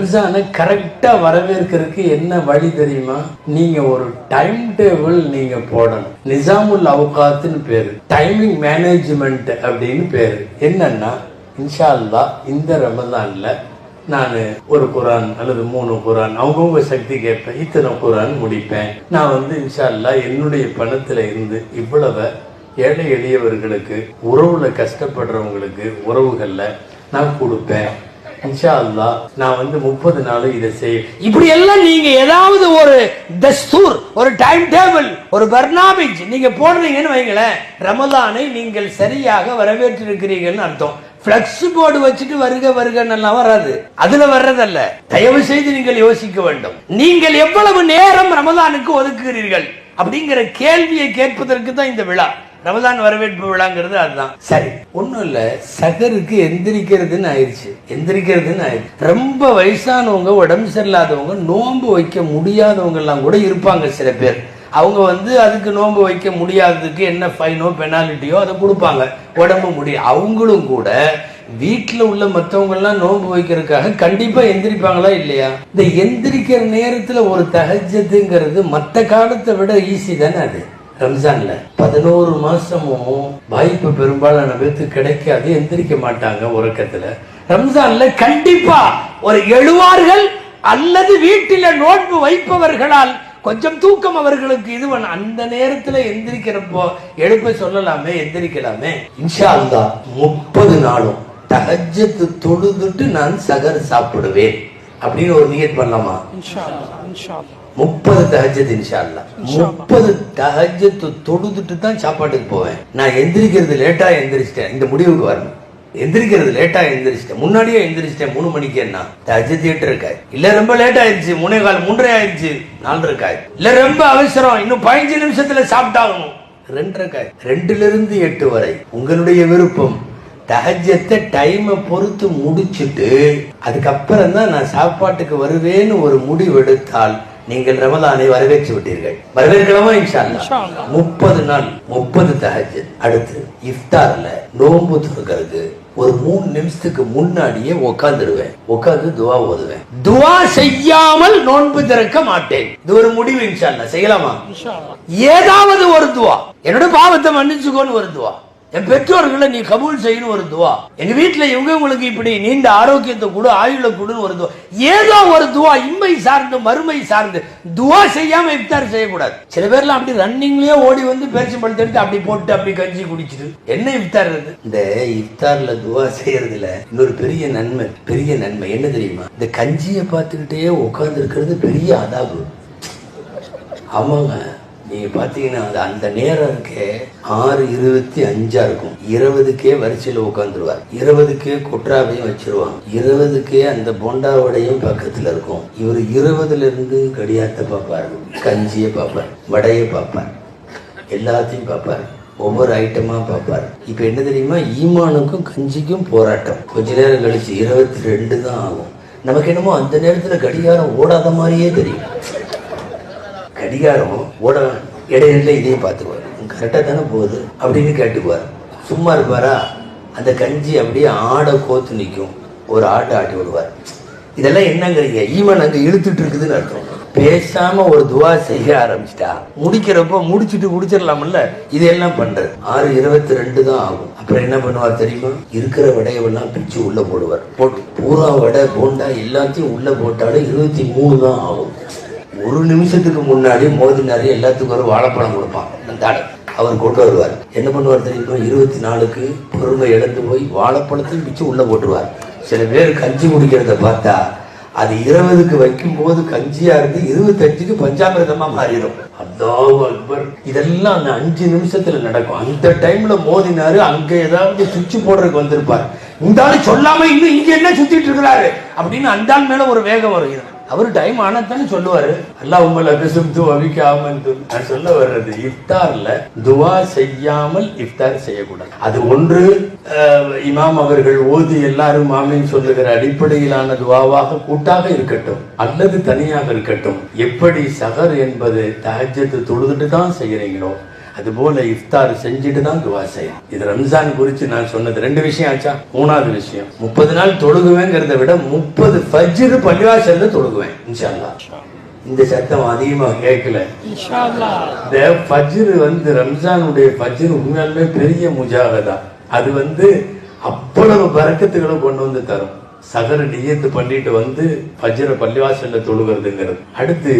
ரம்ஜானை கரெக்டா வரவேற்கிறதுக்கு என்ன வழி தெரியுமா? நீங்க ஒரு டைம் டேபிள் நீங்க போடணும். நிசாமுல் அவுகாத்துன்னு பேரு, டைமிங் மேனேஜ்மெண்ட் அப்படின்னு பேரு. என்னன்னா இன்ஷா அல்லாஹ் இந்த ரமலான்ல நான் ஒரு குரான் அல்லது 3 குரான் அவங்கவுங்க சக்தி கேட்பேன், இத்தனை குரான் முடிப்பேன். நான் இன்ஷா அல்லாஹ் என்னுடைய பணத்துல இருந்து இவ்வளவு ஏழை எளியவர்களுக்கு, உறவுல கஷ்டப்படுறவங்களுக்கு உறவுகள்ல நான் கொடுப்பேன். இன்ஷா அல்லாஹ் நான் 30 நாள் இதை செய்ய. இப்படி எல்லாம் நீங்க ஏதாவது ஒரு தஸ்தூர், ஒரு டைம் டேபிள், ஒரு பர்னாமிஜ் நீங்க போடுறீங்கன்னு வைங்களேன், ரமலானை நீங்கள் சரியாக வரவேற்றிருக்கிறீங்கன்னு அர்த்தம். பிளக்ஸ் போர்டு வச்சுட்டு வருக வருகன்னு வராது, அதுல வர்றதல்ல. தயவு செய்து நீங்கள் யோசிக்க வேண்டும். நீங்கள் எவ்வளவு நேரம் ரமலானுக்கு ஒதுக்குகிறீர்கள் அப்படிங்கிற கேள்வியை கேட்பதற்கு தான் இந்த விழா, ரமலான் வரவேற்பு விழாங்கிறது. அதுதான் சரி. ஒண்ணும் இல்ல, சகருக்கு எந்திரிக்கிறதுன்னு ஆயிடுச்சு. ரொம்ப வயசானவங்க, உடம்பு சரியில்லாதவங்க, நோன்பு வைக்க முடியாதவங்க எல்லாம் கூட இருப்பாங்க. சில பேர் அவங்க அதுக்கு நோன்பு வைக்க முடியாததுக்கு என்ன ஃபைனோ பெனாலிட்டியோ அதை கொடுப்பாங்க. உடம்பு முடியும், அவங்களும் கூட வீட்டுல உள்ள மற்றவங்க எல்லாம் நோன்பு வைக்கிறதுக்காக கண்டிப்பா எந்திரிப்பாங்களா இல்லையா? இந்த எந்திரிக்கிற நேரத்துல ஒரு தஹஜ்ஜுங்கிறது மற்ற காலத்தை விட ஈஸி தானே. அது ரம்ஜான்ல 11 மாசமும் வாய்ப்பு பெரும்பாலான பேருக்கு கிடைக்காது, எந்திரிக்க மாட்டாங்க உறக்கத்துல. ரம்ஜான்ல கண்டிப்பா ஒரு எழுவார்கள் அல்லது வீட்டில நோன்பு வைப்பவர்களால் கொஞ்சம் தூக்கம் அவர்களுக்கு இது அந்த நேரத்துல எந்திரிக்கிறப்போ எழுப்ப சொல்லலாமே, எந்திரிக்கலாமே. இன்ஷா அல்லாஹ் 30 நாளும் தஹஜ்ஜத் தொழுதுட்டு நான் சகர் சாப்பிடுவேன் அப்படின்னு ஒரு நியத் பண்ணலாமா? 30 தஹஜ்ஜத் இன்ஷா அல்லாஹ். 30 தஹஜ்ஜத் தொழுதுட்டு தான் சாப்பாட்டுக்கு போவேன். நான் எந்திரிக்கிறது லேட்டா எந்திரிச்சிட்டேன், இந்த முடிவுக்கு வரணும். எந்திரிக்கிறது லேட்டா எந்திரிச்சிட்டேன், முன்னாடியே எந்திரிச்சிட்டேன் 3 மணிக்கு, என்ன தஹஜ்ஜத் 8 இருக்காது. இல்ல ரொம்ப லேட் ஆயிடுச்சு, 3:15 3:30 ஆயிடுச்சு, 4 இருக்காது. இல்ல ரொம்ப அவசரம், இன்னும் 15 நிமிஷத்துல சாப்பிட்டாகணும், 2 இருக்காது. 2ல இருந்து 8 வரை உங்களுடைய விருப்பம். தஹஜ்ஜத்தை டைமை பொறுத்து முடிச்சுட்டு அதுக்கப்புறம் தான் நான் சாப்பாட்டுக்கு வருவேன்னு ஒரு முடிவு எடுத்தால் நீங்கள் ரமலானை வரவேற்று விட்டீர்கள். வரவேற்கலாமா? இன்ஷா அல்லாஹ் 30 நாள் 30 தஹஜ்ஜத். அடுத்து இஃப்தார்ல நோன்பு துறக்கிறது ஒரு 3 நிமிஷத்துக்கு முன்னாடியே உட்கார்ந்துடுவேன், உட்கார்ந்து துவா ஓதுவேன். துவா செய்யாமல் நோன்பு திறக்க மாட்டேன். இது ஒரு முடிவு. இன்ஷா அல்லாஹ் செய்யலாமா? ஏதாவது ஒரு துவா, என்னோட பாவத்தை மன்னிச்சுக்கோன்னு ஒரு துவா, என் பெற்றோர்களை நீ கபூல் செய்யணும் ஒரு துவா, எங்க வீட்டுல இவங்களுக்கு இப்படி நீண்ட ஆரோக்கியத்தை கூட ஆயுள கூடன்னு ஒரு துவா, ஏதோ ஒரு துவா, இம்மை சார்ந்து மறுமை சார்ந்து. துவா செய்யாம இஃப்தார் செய்யக்கூடாது. சில பேர்லாம் அப்படி ரன்னிங்லயே ஓடி பேரிச்சம்பழத்தை எடுத்து அப்படி போட்டு அப்படி கஞ்சி குடிச்சிட்டு என்ன இஃப்தார்? இந்த இஃப்தார்ல துவா செய்யறதுல இன்னொரு பெரிய நன்மை என்ன தெரியுமா? இந்த கஞ்சியை பார்த்துக்கிட்டே உட்கார்ந்து இருக்கிறது பெரிய அதாபு. ஆமாங்க, நீங்க பாத்தீங்கன்னா அந்த நேரம் இருக்கே 6:25 இருக்கும். 20க்கே வரிசையில உட்காந்துருவார், 20க்கே குட்ராவையும் வச்சிருவாங்க, 20க்கே அந்த போண்டாவோடையும் பக்கத்துல இருக்கும். இவர் 20ல இருந்து கடியாத்த பார்ப்பார், கஞ்சியை பார்ப்பார், வடையை பார்ப்பார், எல்லாத்தையும் பார்ப்பார், ஒவ்வொரு ஐட்டமா பார்ப்பார். இப்ப என்ன தெரியுமா? ஈமானுக்கும் கஞ்சிக்கும் போராட்டம். கொஞ்ச நேரம் கழிச்சு 22 தான் ஆகும். நமக்கு என்னமோ அந்த நேரத்துல கடிகாரம் ஓடாத மாதிரியே தெரியும். கடிகாரம் ஓட இடையில இதையும் பார்த்துக்குவார், கரெக்டா தானே போகுது அப்படின்னு கேட்டுக்குவார். சும்மா இருப்பாரா? அந்த கஞ்சி அப்படியே ஆடை கோத்து நிற்கும், ஒரு ஆட்டை ஆட்டி விடுவார். இதெல்லாம் என்னங்கிறீங்க? ஈமான் அங்க இழுத்துட்டு இருக்குதுன்னு அர்த்தம். பேசாம ஒரு துவா செய்ய ஆரம்பிச்சிட்டா முடிக்கிறப்ப முடிச்சிடலாம்ல. இதெல்லாம் பண்றது 6:22 தான் ஆகும். அப்புறம் என்ன பண்ணுவார் தெரியுமா? இருக்கிற வடையெல்லாம் பிச்சு உள்ள போடுவார். பூரா வடை போண்டா எல்லாத்தையும் உள்ள போட்டாலும் 23 தான் ஆகும். 1 நிமிஷத்துக்கு முன்னாடி மோதினாரு எல்லாத்துக்கும் ஒரு வாழைப்பழம் கொடுப்பான். அந்த அவர் கொண்டு வருவார். என்ன பண்ணுவார் தெரியுமா? 24க்கு பொறுமை இழந்து போய் வாழைப்பழத்தையும் பிச்சு உள்ள போட்டுருவார். சில பேர் கஞ்சி குடிக்கிறத பார்த்தா அது 20க்கு வைக்கும் போது கஞ்சியா இருந்து 25க்கு பஞ்சாமிரதமா மாறிடும். அல்லாஹு அக்பர். இதெல்லாம் அந்த 5 நிமிஷத்துல நடக்கும். அந்த டைம்ல மோதினாரு, அங்க ஏதாவது சுவிட்ச் போடுறதுக்கு வந்திருப்பார். இந்த ஆளு சொல்லாம இன்னும் இங்க என்ன சுத்திட்டு இருக்கிறாரு அப்படின்னு அந்த ஆள் மேல ஒரு வேகம் வரும். அவர் டைம் ஆனதானே சொல்லுவாரு, அல்லாஹ் உங்களை அபிசுத்து அவிக்காமல். நான் சொல்ல வர்றது, இஃப்தார்ல துவா செய்யாமல் இஃப்தார் செய்யக்கூடாது. அது ஒன்று இமாம் அவர்கள் ஓதி எல்லாரும் ஆமீன் சொல்லுகிற அடிப்படையிலான துவாவாக கூட்டாக இருக்கட்டும் அல்லது தனியாக இருக்கட்டும். எப்படி சஹர் என்பது தஹஜ்ஜத் தொழுதுட்டு தான் செய்யறீங்களோ அதுபோல இஃப்தார் செஞ்சுட்டு தான் துவா செய்யணும். இது ரம்ஜான் குறித்து நான் சொன்னது 2 விஷயம் ஆச்சா. 3வது விஷயம் 30 நாள் தொழுகுவேங்கிறத விட 30 ஃபஜ்ர் பள்ளிவாசல்ல தொழுகுவேன் இன்ஷா அல்லாஹ். இந்த சத்தம் அதிகமாக கேட்கல இன்ஷா அல்லாஹ். இந்த ஃபஜ்ர் ரம்ஜானுடைய ஃபஜ்ர் உண்மையாலுமே பெரிய முஜாஹதா. அது அவ்வளவு பரக்கத்துகளை கொண்டு வந்து தரும். சகர நியத்து பண்ணிட்டு ஃபஜ்ர பள்ளிவாசல்ல தொழுகிறதுங்கிறது. அடுத்து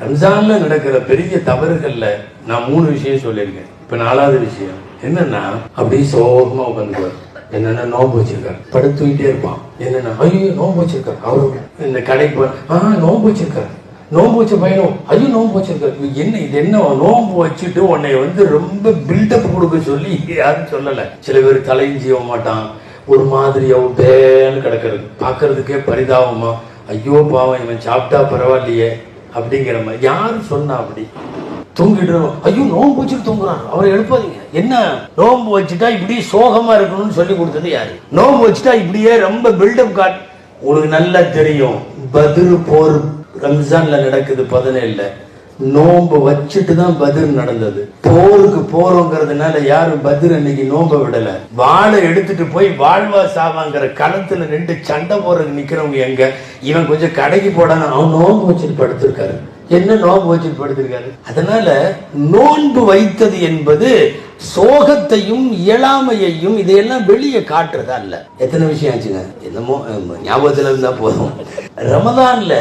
ரம்ஜான்ல நடக்கிற பெரிய தவறுகள்ல நான் 3 விஷயம் சொல்லியிருக்கேன். இப்ப 4வது விஷயம் என்னன்னா, அப்படியே சோகமா உட்காந்துக்குவார். என்னன்னா நோம்பு வச்சிருக்காரு, படுத்துக்கிட்டே இருப்பான். என்னன்னா ஐயோ நோம்பு வச்சிருக்காரு, அவரு இந்த கடைக்கு நோம்பு வச்சிருக்காரு, நோம்பு வச்ச பையனும் ஐயோ நோம்பு வச்சிருக்காரு. இது என்ன நோம்பு வச்சுட்டு உன்னை ரொம்ப பில்டப் கொடுக்க சொல்லி யாரும் சொல்லல. சில பேர் தலைஞ்சிய மாட்டான், ஒரு மாதிரியா பேன்னு கிடக்கிறது, பாக்குறதுக்கே பரிதாபமா, ஐயோ பாவம் இவன் சாப்பிட்டா பரவாயில்லையே அப்படிங்கிற மாதிரி. யாரும் சொன்னா அப்படி தூங்கிட்டு ஐயோ நோம்பு வச்சுட்டு தூங்குறான், அவரை எழுப்பாதீங்க. என்ன நோம்பு வச்சுட்டா இப்படி சோகமா இருக்கணும்னு சொல்லி கொடுத்தது யாரு? நோம்பு வச்சுட்டா இப்படியே ரொம்ப பில்டப் காட். உங்களுக்கு நல்லா தெரியும், பத்ர் போர் ரம்ஜான்ல நடக்குது 17ல. நோம்பு வச்சுட்டு தான் பத்ர் நடந்தது. போருக்கு போறோங்கிறதுனால யாரும் பத்ர் அன்னைக்கு நோம்ப விடல. வாழை எடுத்துட்டு போய் வாழ்வா சாவாங்கிற களத்துல 2 சண்டை போறதுக்கு நிக்கிறவங்க எங்க? இவன் கொஞ்சம் கடைக்கு போடான்னு அவன் நோம்பு வச்சுட்டு படுத்திருக்காரு. என்ன நோன்பு வச்சுட்டு படுத்திருக்காரு? அதனால நோன்பு வைத்தது என்பது சோகத்தையும் இயலாமையையும் இதையெல்லாம் வெளியே காட்டுறதா இல்ல. எத்தனை விஷயம் ஆச்சுங்க, என்னமோ ஞாபகத்துல இருந்தா போதும். ரமதான்ல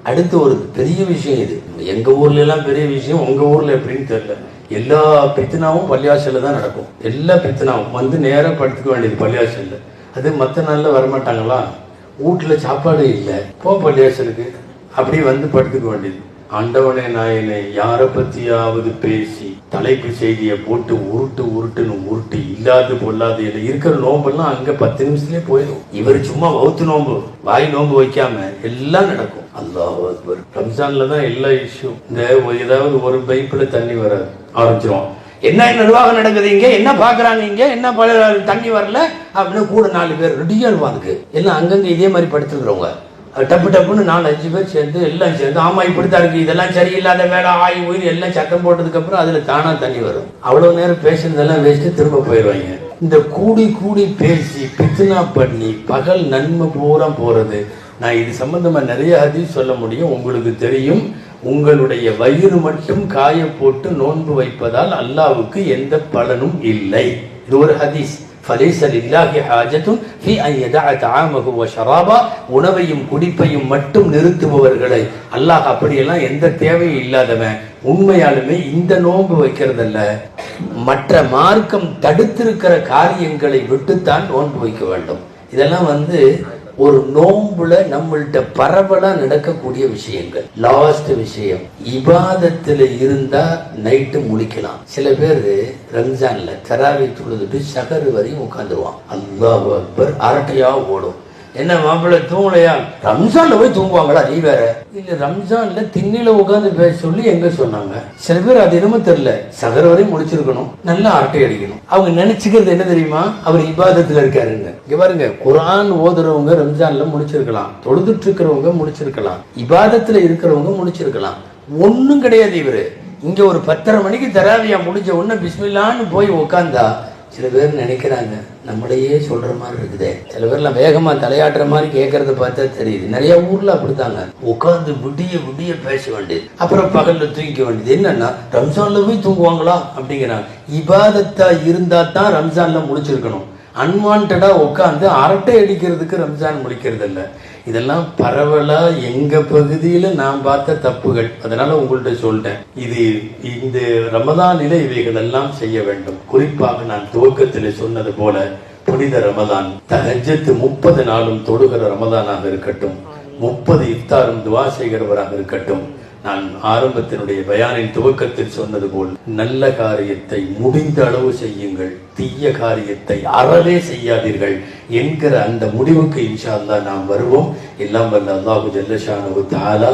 அடுத்து ஒரு பெரிய விஷயம். இது எங்க ஊர்ல எல்லாம் பெரிய விஷயம், உங்க ஊர்ல எப்படின்னு தெரியல. எல்லா பித்தனாவும் பள்ளிவாசல்ல தான் நடக்கும். எல்லா பித்தனாவும் நேரா படுத்துக்க வேண்டியது பள்ளிவாசல்ல. அது மற்ற நாள்ல வரமாட்டாங்களா? வீட்டுல சாப்பாடு இல்லை, பள்ளிவாசலுக்கு அப்படி படுத்துக்க வேண்டியது. ஆண்டவனே நாயனே, யாரை பத்தியாவது பேசி தலைப்பு செய்தியை போட்டு உருட்டு இல்லாது பொல்லாது இருக்கிற நோம்பெல்லாம் அங்க 10 நிமிஷத்துலயே போயிடும். இவர் சும்மா வவுத்து நோம்பு வாய் நோம்பு வைக்காம எல்லாம் நடக்கும். அல்லாஹ் அக்பர். ரம்ஜான்ல தான் எல்லா இஷ்யூ. இந்த ஏதாவது ஒரு பைப்புல தண்ணி வர ஆரம்பிச்சிருவோம். என்ன நிர்வாகம் நடக்குது இங்க, என்ன பாக்குறாங்க இங்க, என்ன தண்ணி வரல அப்படின்னு கூட 4 பேர் ரெடியா இருப்பாங்க. எல்லாம் அங்கங்க இதே மாதிரி படுத்துக்கிறவங்க டப்புன்னு 4-5 பேர் சேர்ந்து எல்லாம் சேர்ந்து ஆமா இப்படித்தான் இருக்கு, இதெல்லாம் சரியில்லாத வேலை ஆய் உயிர் எல்லாம் சத்தம் போட்டதுக்கு அப்புறம் அதுல தானா தண்ணி வரும். அவ்வளவு நேரம் பேசுறதெல்லாம் வேஸ்ட்டு திரும்ப போயிடுவாங்க. இந்த கூடி பேசி பித்னா பண்ணி பகல் நன்மை பூரா போறது. நான் இது சம்பந்தமா நிறைய ஹதீஸ் சொல்ல முடியும், உங்களுக்கு தெரியும். உங்களுடைய வயிறு மட்டும் காய போட்டு நோன்பு வைப்பதால் அல்லாஹ்வுக்கு எந்த பலனும் இல்லை. இது ஒரு ஹதீஸ். உணவையும் குடிப்பையும் மட்டும் நிறுத்துபவர்களை அல்லாஹ் அப்படியெல்லாம் எந்த தேவையும் இல்லாதவன். உண்மையாலுமே இந்த நோன்பு வைக்கிறதல்ல, மற்ற மார்க்கம் தடுத்திருக்கிற காரியங்களை விட்டுத்தான் நோன்பு வைக்க வேண்டும். இதெல்லாம் ஒரு நோன்புல நம்மள்கிட்ட பரவலா நடக்கக்கூடிய விஷயங்கள். லாஸ்ட் விஷயம், இபாதத்துல இருந்தா நைட்டு முழிக்கலாம். சில பேர் ரம்ஜான்ல தராவி தொழுதுட்டு சகரு வரையும் உட்காந்துருவான். அல்லாஹ் அக்பர், அரட்டையா ஓடும். என்ன மாப்பிள்ளை தூங்கலையா? ரம்ஜான்ல போய் தூங்குவாங்களா? நீ வேற இல்ல. ரம்ஜான்ல திண்ணில உட்காந்து பேச சொல்லி எங்க சொன்னாங்க? சில பேர் அது என்னமோ தெரியல, சகர வரையும் முடிச்சிருக்கணும், நல்லா அரட்டை அடிக்கணும். அவங்க நினைச்சுக்கிறது என்ன தெரியுமா? அவர் இபாதத்துல இருக்காருங்க. இங்க பாருங்க, குர்ஆன் ஓதுறவங்க ரம்ஜான்ல முடிச்சிருக்கலாம், தொழுதுட்டு இருக்கிறவங்க முடிச்சிருக்கலாம், இபாதத்துல இருக்கிறவங்க முடிச்சிருக்கலாம். ஒன்னும் கிடையாது. இவரு இங்க ஒரு 10:30 மணிக்கு தராவியா முடிஞ்ச உடனே பிஸ்மில்லான்னு போய் உட்காந்தா சில பேர் நினைக்கிறாங்க நம்மளையே சொல்ற மாதிரி இருக்குதே. சில பேர்லாம் வேகமா தலையாட்டுற மாதிரி கேட்கறத பார்த்தா தெரியுது. நிறைய ஊர்ல அப்படித்தாங்க, உட்காந்து விடிய பேச வேண்டியது, அப்புறம் பகல்ல தூங்கிக்க வேண்டியது. என்னன்னா ரம்ஜான்ல போய் தூங்குவாங்களா அப்படிங்கிறாங்க. இபாதத்தா இருந்தா தான் ரம்ஜான்ல முடிச்சிருக்கணும். அன்வான்டா உட்காந்து அரட்டை அடிக்கிறதுக்கு ரம்ஜான் முடிக்கிறது இல்லை. இதெல்லாம் பரவலா எங்க பகுதியில நான் பார்த்த தப்புகள். அதனால உங்கள்ட்ட சொல்லிட்டேன், இது இந்த ரமதானில இவைகள் எல்லாம் செய்ய வேண்டும். குறிப்பாக நான் துவக்கத்தில் சொன்னது போல புனித ரமதான், தஹஜ்ஜத் 30 நாளும் தொழுகிற ரமதானாக இருக்கட்டும், 30 இஃப்தாரும் துவா செய்கிறவராக இருக்கட்டும். நான் ஆரம்பத்தினுடைய பயானின் துவக்கத்தில் சொன்னது போல் நல்ல காரியத்தை முடிந்த அளவு செய்யுங்கள், தீய காரியத்தை அறவே செய்யாதீர்கள் என்கிற அந்த முடிவுக்கு இன்ஷா அல்லாஹ் நாம் வருவோம். எல்லாம் வல்ல அல்லாஹு ஜல்ல ஷானஹு தஆலா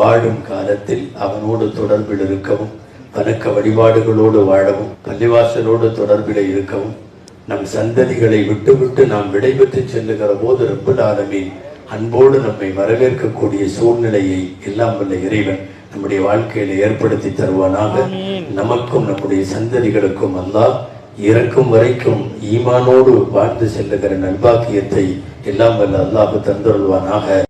வாழும் காலத்தில் அவனோடு தொடர்பில் இருக்கவும், வணக்க வழிபாடுகளோடு வாழவும், பள்ளிவாசலோடு தொடர்பில் இருக்கவும், நம் சந்ததிகளை விட்டு நாம் விடைபெற்று செல்லுகிற போது ரப்புல் ஆலமீன் அன்போடு நம்மை வரவேற்கக்கூடிய சூழ்நிலையை எல்லாம் வல்ல இறைவன் நம்முடைய வாழ்க்கையில ஏற்படுத்தி தருவானாக. நமக்கும் நம்முடைய சந்ததிகளுக்கும் அல்லாஹ் இறக்கும் வரைக்கும் ஈமானோடு வாழ்ந்து செல்லுகிற நல்பாக்கியத்தை எல்லாம் வல்ல அல்லாஹ் தந்தருள்வானாக.